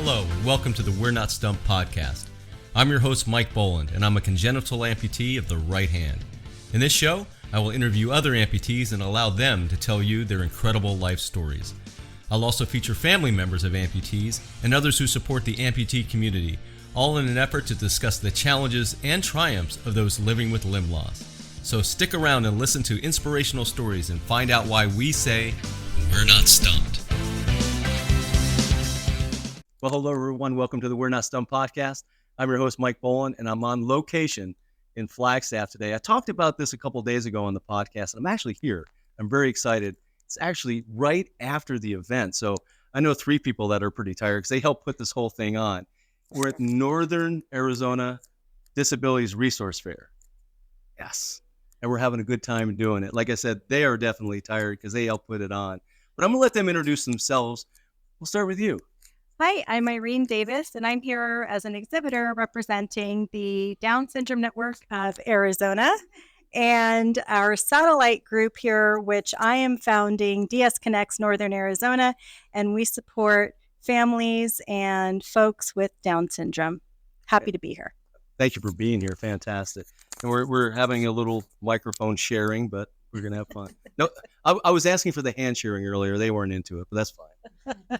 Hello, and welcome to the We're Not Stumped podcast. I'm your host, Mike Bolland, and I'm a congenital amputee of the right hand. In this show, I will interview other amputees and allow them to tell you their incredible life stories. I'll also feature family members of amputees and others who support the amputee community, all in an effort to discuss the challenges and triumphs of those living with limb loss. So stick around and listen to inspirational stories and find out why we say, We're Not Stumped. Well, hello, everyone. Welcome to the We're Not Stumped podcast. I'm your host, Mike Bolland, and I'm on location in Flagstaff today. I talked about this a couple days ago on the podcast, and I'm actually here. I'm very excited. It's actually right after the event. So I know three people that are pretty tired because they helped put this whole thing on. We're at Northern Arizona Disabilities Resource Fair. Yes. And we're having a good time doing it. Like I said, they are definitely tired because they helped put it on. But I'm going to let them introduce themselves. We'll start with you. Hi, I'm Irene Davis, and I'm here as an exhibitor representing the Down Syndrome Network of Arizona and our satellite group here, which I am founding, DS Connects Northern Arizona, and we support families and folks with Down syndrome. Happy to be here. Thank you for being here. Fantastic. And we're having a little microphone sharing, but we're going to have fun. No, I was asking for the hand sharing earlier. They weren't into it, but that's fine.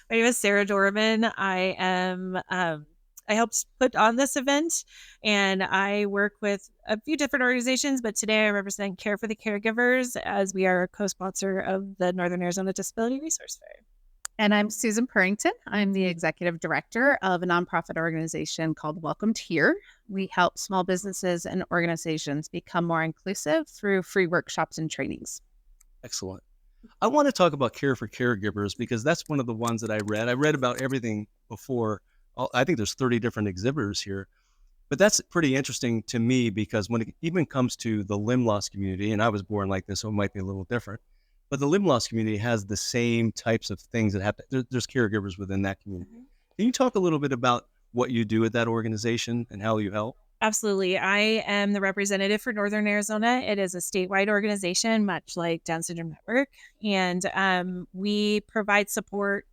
My name is Sarah Dorman. I helped put on this event, and I work with a few different organizations, but today I represent Care for the Caregivers as we are a co-sponsor of the Northern Arizona Disability Resource Fair. And I'm Susan Purrington. I'm the executive director of a nonprofit organization called Welcomed Here. We help small businesses and organizations become more inclusive through free workshops and trainings. Excellent. I want to talk about Care for Caregivers because that's one of the ones that I read. I read about everything before. I think there's 30 different exhibitors here, but that's pretty interesting to me because when it even comes to the limb loss community, and I was born like this, so it might be a little different, but the limb loss community has the same types of things that happen. There's caregivers within that community. Mm-hmm. Can you talk a little bit about what you do at that organization and how you help? Absolutely. I am the representative for Northern Arizona. It is a statewide organization, much like Down Syndrome Network. And we provide support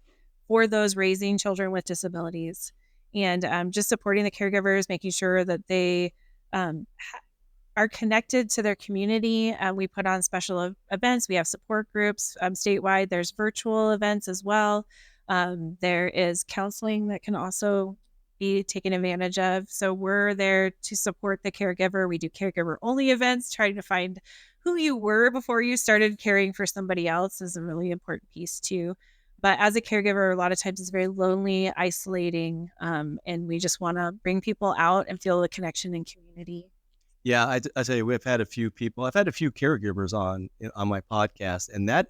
for those raising children with disabilities and just supporting the caregivers, making sure that they are connected to their community. We put on special events. We have support groups statewide. There's virtual events as well. There is counseling that can also be taken advantage of. So we're there to support the caregiver. We do caregiver only events, trying to find who you were before you started caring for somebody else is a really important piece too. But as a caregiver, a lot of times it's very lonely, isolating, and we just want to bring people out and feel the connection and community. Yeah, I tell you, I've had a few caregivers on my podcast, and that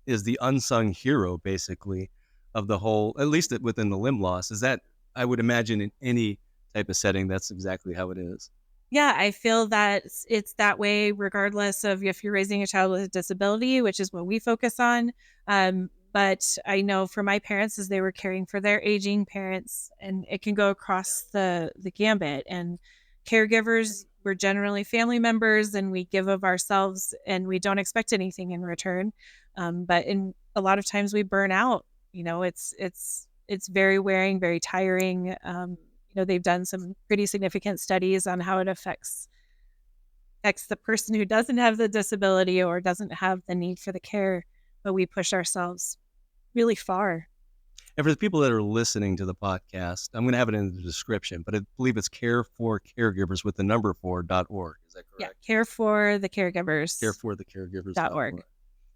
is the unsung hero, basically, of the whole, at least within the limb loss, is that I would imagine in any type of setting, that's exactly how it is. Yeah, I feel that it's that way regardless of if you're raising a child with a disability, which is what we focus on. But I know for my parents, as they were caring for their aging parents, and it can go across the gambit. And caregivers, we're generally family members, and we give of ourselves, and we don't expect anything in return. But in a lot of times, we burn out. You know, it's very wearing, very tiring. They've done some pretty significant studies on how it affects the person who doesn't have the disability or doesn't have the need for the care, but we push ourselves really far. And for the people that are listening to the podcast, I'm going to have it in the description, but I believe it's Care for Caregivers with the number 4.org. Is that correct? Yeah, Care for the Caregivers. Careforthecaregivers.org.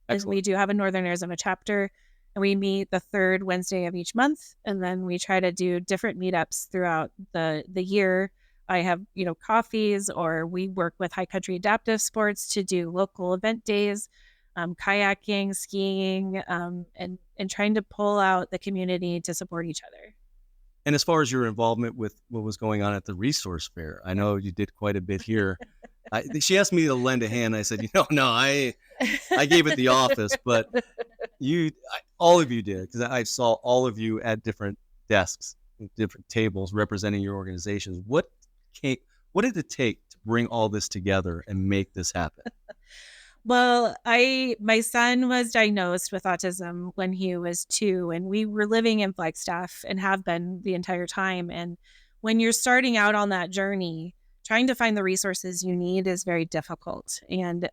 And we do have a Northern Arizona chapter. And we meet the third Wednesday of each month. And then we try to do different meetups throughout the year. I have, coffees, or we work with High Country Adaptive Sports to do local event days, kayaking, skiing, and trying to pull out the community to support each other. And as far as your involvement with what was going on at the resource fair, I know you did quite a bit here. She asked me to lend a hand. I said, no, I gave it the office, but all of you did, because I saw all of you at different desks, different tables representing your organizations. What did it take to bring all this together and make this happen? Well, my son was diagnosed with autism when he was 2, and we were living in Flagstaff and have been the entire time. And when you're starting out on that journey, trying to find the resources you need is very difficult. And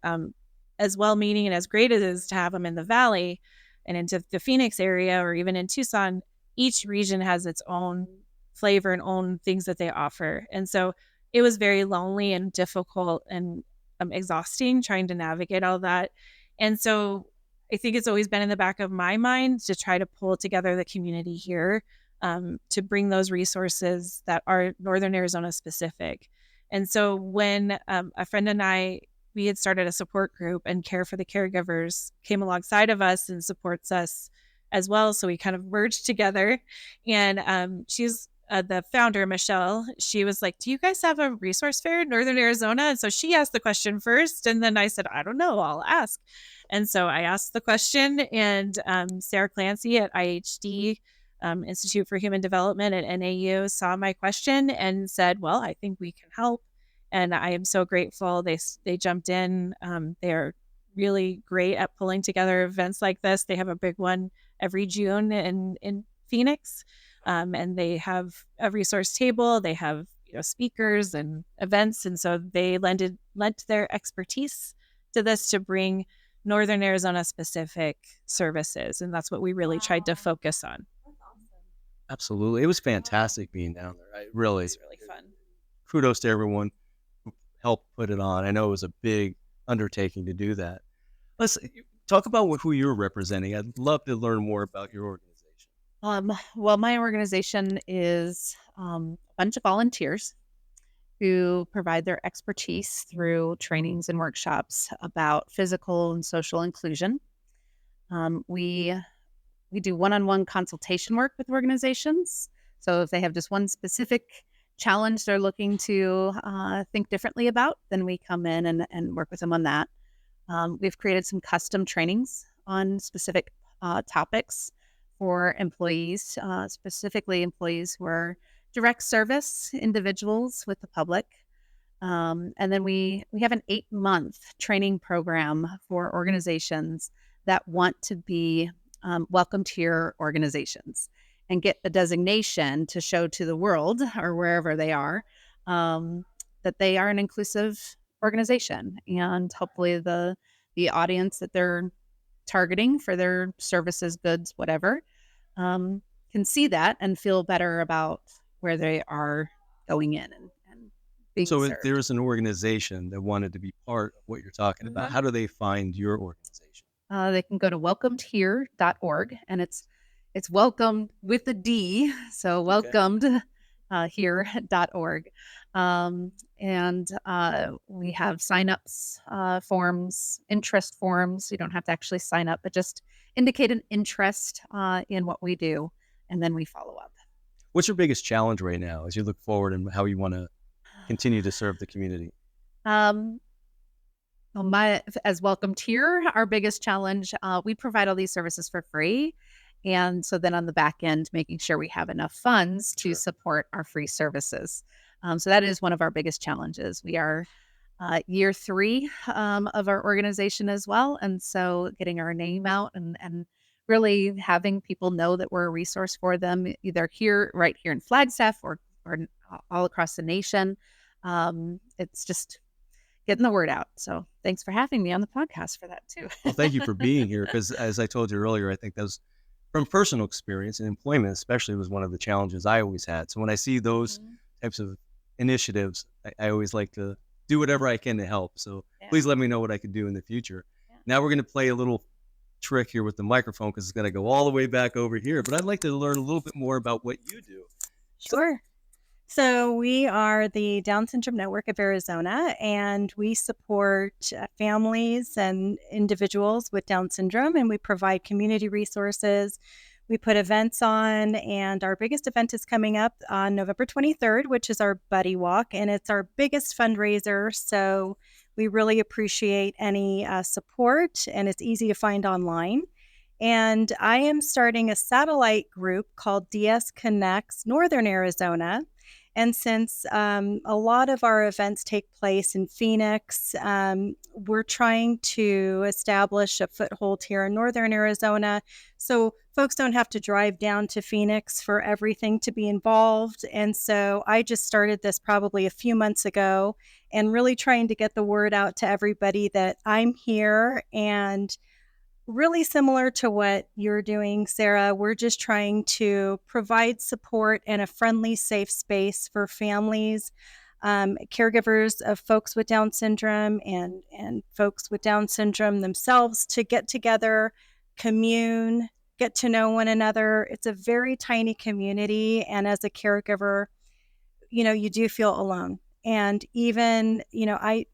as well-meaning and as great it is to have them in the Valley and into the Phoenix area or even in Tucson, each region has its own flavor and own things that they offer. And so it was very lonely and difficult and exhausting trying to navigate all that. And so I think it's always been in the back of my mind to try to pull together the community here, to bring those resources that are Northern Arizona specific. And so when a friend and I, we had started a support group, and Care for the Caregivers came alongside of us and supports us as well. So we kind of merged together. And she's the founder, Michelle, she was like, do you guys have a resource fair in Northern Arizona? And so she asked the question first. And then I said, I don't know, I'll ask. And so I asked the question, and Sarah Clancy at IHD, Institute for Human Development at NAU, saw my question and said, well, I think we can help. And I am so grateful. They jumped in. They're really great at pulling together events like this. They have a big one every June in Phoenix. And they have a resource table. They have speakers and events, and so they lent their expertise to this to bring Northern Arizona specific services, and that's what we really tried to focus on. Absolutely, it was fantastic being down there. It was really fun. Kudos to everyone who helped put it on. I know it was a big undertaking to do that. Let's talk about who you're representing. I'd love to learn more about your organization. Well, my organization is a bunch of volunteers who provide their expertise through trainings and workshops about physical and social inclusion. We do one-on-one consultation work with organizations. So if they have just one specific challenge they're looking to think differently about, then we come in and work with them on that. We've created some custom trainings on specific topics for employees, specifically employees who are direct service individuals with the public. And then we have an 8-month training program for organizations that want to be welcomed here organizations and get a designation to show to the world or wherever they are that they are an inclusive organization, and hopefully the audience that they're targeting for their services, goods, whatever, can see that and feel better about where they are going in and being So served. if there's an organization that wanted to be part of what you're talking about, how do they find your organization? They can go to welcomedhere.org, and it's welcomed with a D, so welcomed here.org. And we have signups forms, interest forms. You don't have to actually sign up, but just indicate an interest in what we do, and then we follow up. What's your biggest challenge right now as you look forward and how you want to continue to serve the community? As welcomed here, our biggest challenge, we provide all these services for free. And so then on the back end, making sure we have enough funds to support our free services. So that is one of our biggest challenges. We are year 3 of our organization as well. And so getting our name out and really having people know that we're a resource for them, either right here in Flagstaff or all across the nation. It's just getting the word out. So thanks for having me on the podcast for that too. Well, thank you for being here, because as I told you earlier, I think that was from personal experience, and employment especially was one of the challenges I always had. So when I see those types of initiatives, I always like to do whatever I can to help. So please let me know what I could do in the future. Now we're going to play a little trick here with the microphone, because it's going to go all the way back over here. But I'd like to learn a little bit more about what you do. Sure. So we are the Down Syndrome Network of Arizona, and we support families and individuals with Down syndrome, and we provide community resources. We put events on, and our biggest event is coming up on November 23rd, which is our Buddy Walk, and it's our biggest fundraiser. So we really appreciate any support, and it's easy to find online. And I am starting a satellite group called DS Connects Northern Arizona. And since a lot of our events take place in Phoenix, we're trying to establish a foothold here in Northern Arizona, so folks don't have to drive down to Phoenix for everything to be involved. And so I just started this probably a few months ago and really trying to get the word out to everybody that I'm here, and really similar to what you're doing, Sarah. We're just trying to provide support and a friendly, safe space for families, caregivers of folks with Down syndrome, and folks with Down syndrome themselves, to get together, commune, get to know one another. It's a very tiny community. And as a caregiver, you do feel alone. And even, I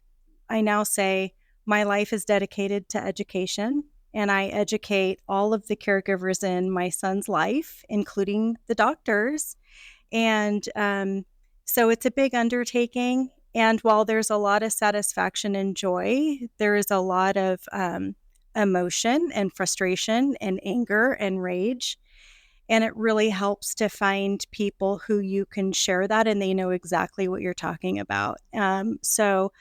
now say my life is dedicated to education, and I educate all of the caregivers in my son's life, including the doctors. And so it's a big undertaking. And while there's a lot of satisfaction and joy, there is a lot of emotion and frustration and anger and rage. And it really helps to find people who you can share that, and they know exactly what you're talking about. So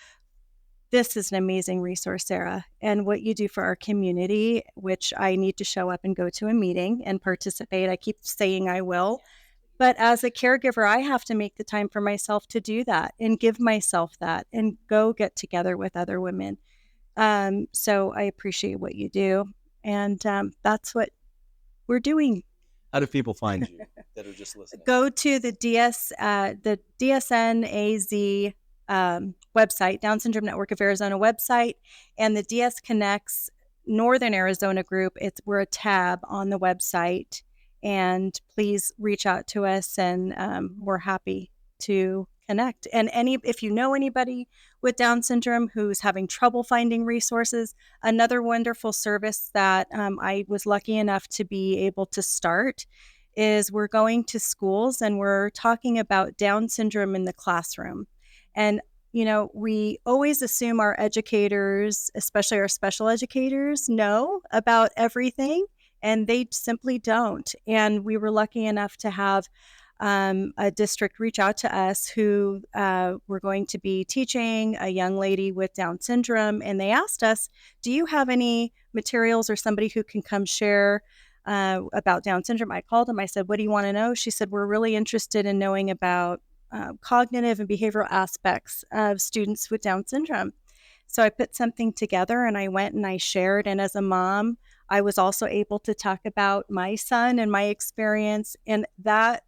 this is an amazing resource, Sarah, and what you do for our community, which I need to show up and go to a meeting and participate. I keep saying I will, but as a caregiver, I have to make the time for myself to do that and give myself that and go get together with other women. So I appreciate what you do, and that's what we're doing. How do people find you that are just listening? Go to the DSNAZ website, Down Syndrome Network of Arizona website, and the DS Connects Northern Arizona group. We're a tab on the website, and please reach out to us, and we're happy to connect. And if you know anybody with Down syndrome who's having trouble finding resources, another wonderful service that I was lucky enough to be able to start is we're going to schools and we're talking about Down syndrome in the classroom. And, we always assume our educators, especially our special educators, know about everything, and they simply don't. And we were lucky enough to have a district reach out to us who were going to be teaching a young lady with Down syndrome. And they asked us, do you have any materials or somebody who can come share about Down syndrome? I called them. I said, what do you want to know? She said, we're really interested in knowing about cognitive and behavioral aspects of students with Down syndrome. So I put something together and I went and I shared. And as a mom, I was also able to talk about my son and my experience, and that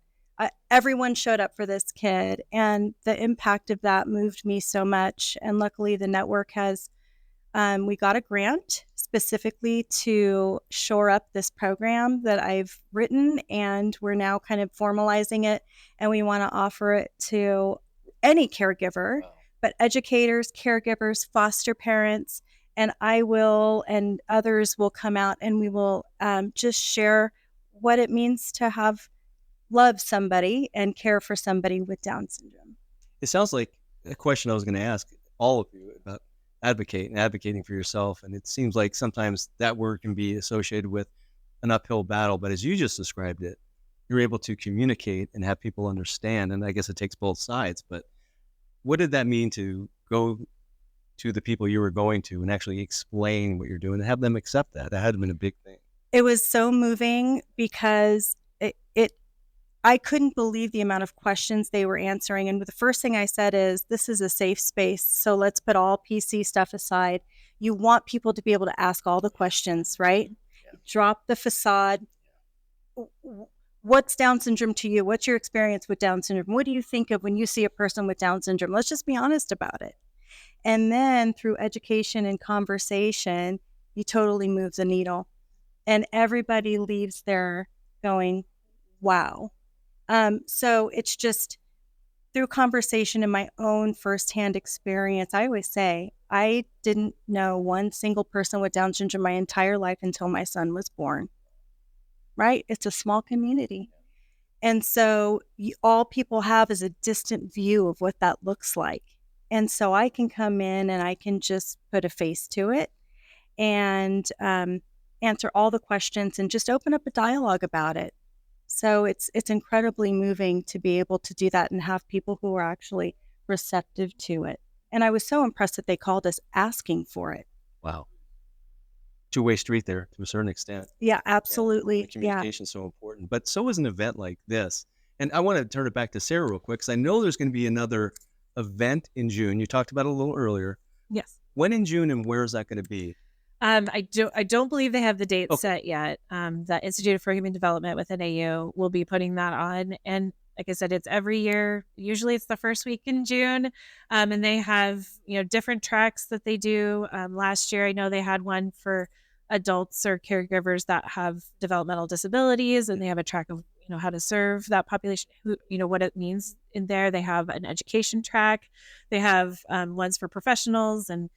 everyone showed up for this kid, and the impact of that moved me so much. And luckily the network has, we got a grant specifically to shore up this program that I've written, and we're now kind of formalizing it, and we want to offer it to any caregiver, but educators, caregivers, foster parents, and I will, and others will come out, and we will just share what it means to love somebody and care for somebody with Down syndrome. It sounds like a question I was going to ask all of you about advocating for yourself. And it seems like sometimes that word can be associated with an uphill battle. But as you just described it, you're able to communicate and have people understand. And I guess it takes both sides. But what did that mean to go to the people you were going to and actually explain what you're doing and have them accept that? That had been a big thing. It was so moving because I couldn't believe the amount of questions they were answering. And the first thing I said is, this is a safe space, so let's put all PC stuff aside. You want people to be able to ask all the questions, right? Yeah. Drop the facade. What's Down syndrome to you? What's your experience with Down syndrome? What do you think of when you see a person with Down syndrome? Let's just be honest about it. And then through education and conversation, you totally move the needle. And everybody leaves there going, wow. So it's just through conversation and my own firsthand experience. I always say, I didn't know one single person with Down syndrome my entire life until my son was born, right? It's a small community. And so all people have is a distant view of what that looks like. And so I can come in and I can just put a face to it and answer all the questions and just open up a dialogue about it. So it's incredibly moving to be able to do that and have people who are actually receptive to it. And I was so impressed that they called us asking for it. Wow. Two-way street there to a certain extent. Yeah, absolutely. The communication is so important. But so is an event like this. And I want to turn it back to Sarah real quick, because I know there's going to be another event in June. You talked about it a little earlier. Yes. When in June, and where is that going to be? I don't believe they have the date set yet. The Institute for Human Development with NAU will be putting that on. And like I said, it's every year. Usually it's the first week in June. And they have, different tracks that they do. Last year, I know they had one for adults or caregivers that have developmental disabilities, and they have a track of, how to serve that population, what it means in there. They have an education track. They have ones for professionals. And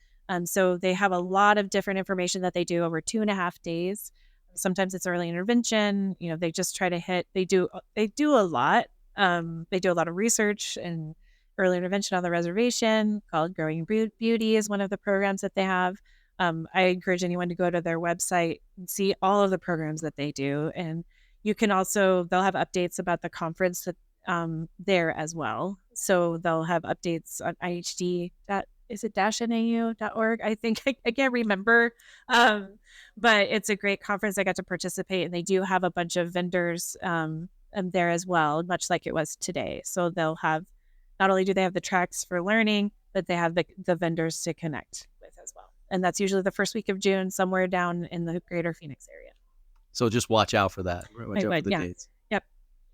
so they have a lot of different information that they do over 2.5 days. Sometimes it's early intervention. They just try to hit, they do a lot. They do a lot of research and early intervention on the reservation called Growing Beauty is one of the programs that they have. I encourage anyone to go to their website and see all of the programs that they do. And you can also, they'll have updates about the conference that, there as well. So they'll have updates on IHD. Is it -nau.org? I think I can't remember. But it's a great conference. I got to participate, and they do have a bunch of vendors there as well, much like it was today. So they'll have, not only do they have the tracks for learning, but they have the vendors to connect with as well. And that's usually the first week of June, somewhere down in the greater Phoenix area. So just watch out for that. Watch out for the dates. Yep.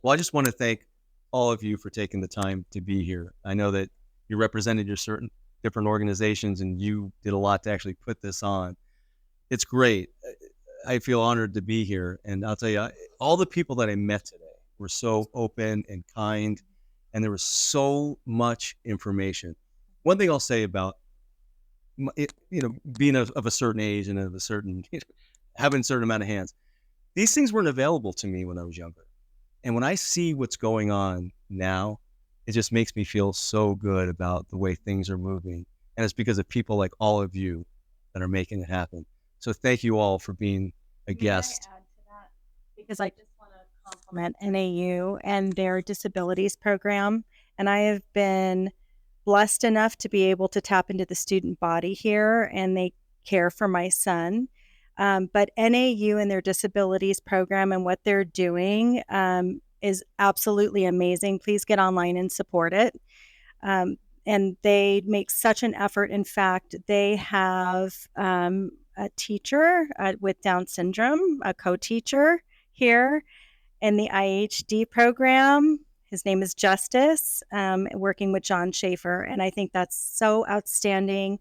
Well, I just want to thank all of you for taking the time to be here. I know that you represented your certain different organizations, and you did a lot to actually put this on. It's great. I feel honored to be here. And I'll tell you, all the people that I met today were so open and kind, and there was so much information. One thing I'll say about it, being of a certain age and of a certain, having a certain amount of hands, these things weren't available to me when I was younger. And when I see what's going on now, it just makes me feel so good about the way things are moving. And it's because of people like all of you that are making it happen. So thank you all for being a guest. I add to that? Because I just want to compliment NAU and their disabilities program. And I have been blessed enough to be able to tap into the student body here, and they care for my son. But NAU and their disabilities program and what they're doing is absolutely amazing. Please get online and support it. And they make such an effort. In fact, they have a teacher with Down syndrome, a co-teacher here in the IHD program. His name is Justice, working with John Schaefer. And I think that's so outstanding.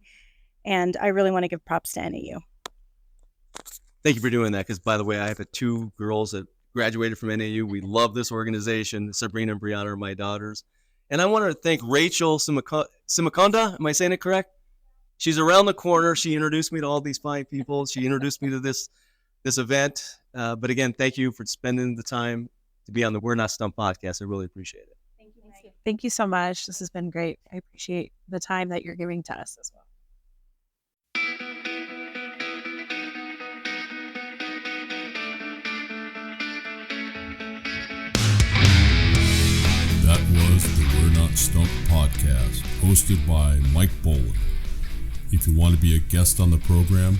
And I really want to give props to NAU. Thank you for doing that, because, by the way, I have 2 girls that graduated from NAU. We love this organization. Sabrina and Brianna are my daughters. And I want to thank Rachel Simakonda. Am I saying it correct? She's around the corner. She introduced me to all these fine people. She introduced me to this event. But again, thank you for spending the time to be on the We're Not Stumped podcast. I really appreciate it. Thank you, Mike. Thank you so much. This has been great. I appreciate the time that you're giving to us as well. That was the We're Not Stumped podcast, hosted by Mike Bolland. If you want to be a guest on the program,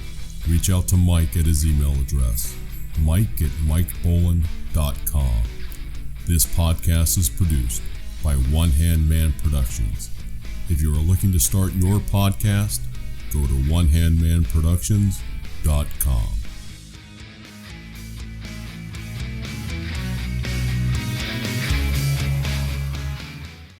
reach out to Mike at his email address, mike@mikebolland.com. This podcast is produced by One Hand Man Productions. If you are looking to start your podcast, go to onehandmanproductions.com.